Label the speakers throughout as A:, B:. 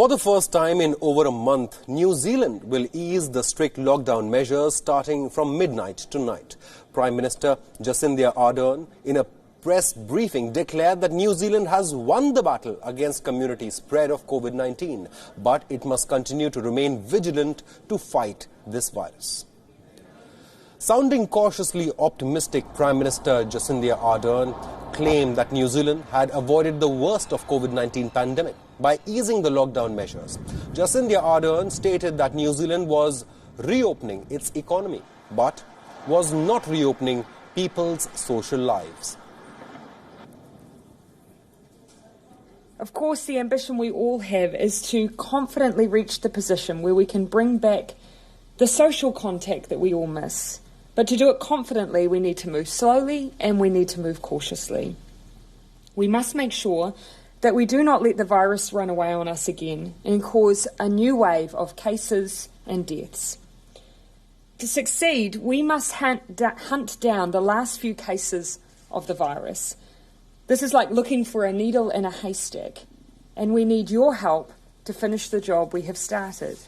A: For the first time in over a month, New Zealand will ease the strict lockdown measures starting from midnight tonight. Prime Minister Jacinda Ardern, in a press briefing, declared that New Zealand has won the battle against community spread of COVID-19, but it must continue to remain vigilant to fight this virus. Sounding cautiously optimistic, Prime Minister Jacinda Ardern claimed that New Zealand had avoided the worst of COVID-19 pandemic by easing the lockdown measures. Jacinda Ardern stated that New Zealand was reopening its economy, but was not reopening people's social lives.
B: Of course, the ambition we all have is to confidently reach the position where we can bring back the social contact that we all miss. But to do it confidently, we need to move slowly and we need to move cautiously. We must make sure that we do not let the virus run away on us again and cause a new wave of cases and deaths. To succeed, we must hunt down the last few cases of the virus. This is like looking for a needle in a haystack, and we need your help to finish the job we have started.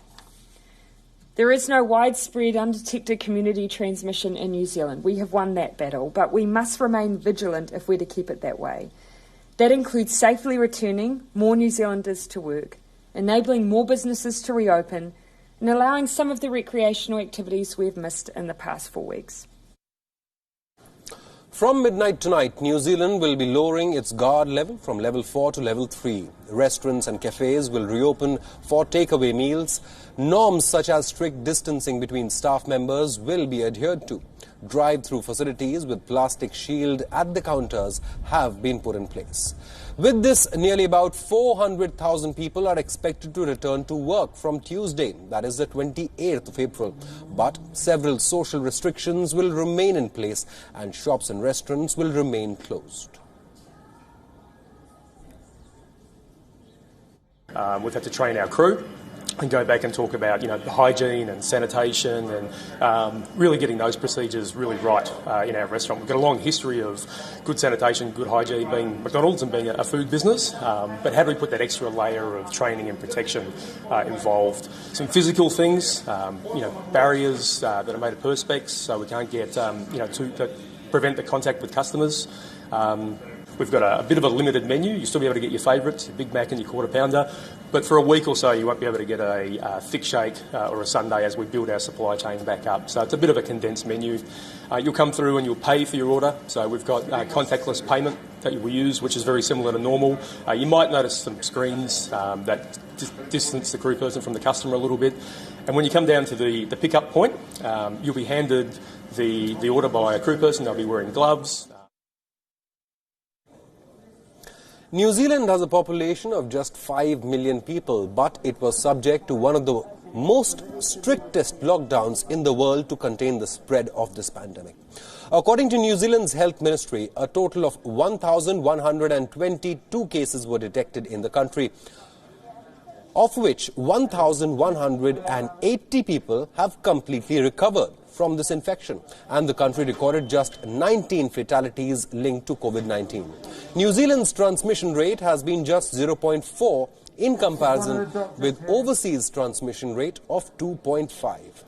B: There is no widespread undetected community transmission in New Zealand. We have won that battle, but we must remain vigilant if we're to keep it that way. That includes safely returning more New Zealanders to work, enabling more businesses to reopen, and allowing some of the recreational activities we've missed in the past 4 weeks.
A: From midnight tonight, New Zealand will be lowering its guard level from level 4 to level 3. Restaurants and cafes will reopen for takeaway meals. Norms such as strict distancing between staff members will be adhered to. Drive-through facilities with plastic shield at the counters have been put in place. With this, nearly about 400,000 people are expected to return to work from Tuesday, that is the 28th of April. But several social restrictions will remain in place and shops and restaurants will remain closed.
C: We've had to train our crew and go back and talk about, hygiene and sanitation and really getting those procedures really right in our restaurant. We've got a long history of good sanitation, good hygiene, being McDonald's and being a food business. But how do we put that extra layer of training and protection involved? Some physical things, barriers that are made of perspex, so we can't get, to prevent the contact with customers. We've got a bit of a limited menu. You'll still be able to get your favourites, your Big Mac and your Quarter Pounder. But for a week or so, you won't be able to get a thick shake or a sundae as we build our supply chain back up. So it's a bit of a condensed menu. You'll come through and you'll pay for your order. So we've got contactless payment that we use, which is very similar to normal. You might notice some screens that distance the crew person from the customer a little bit. And when you come down to the pickup point, you'll be handed the order by a crew person. They'll be wearing gloves.
A: New Zealand has a population of just 5 million people, but it was subject to one of the most strictest lockdowns in the world to contain the spread of this pandemic. According to New Zealand's Health Ministry, a total of 1,122 cases were detected in the country, of which 1,180 people have completely recovered from this infection, and the country recorded just 19 fatalities linked to COVID-19. New Zealand's transmission rate has been just 0.4 in comparison with overseas transmission rate of 2.5.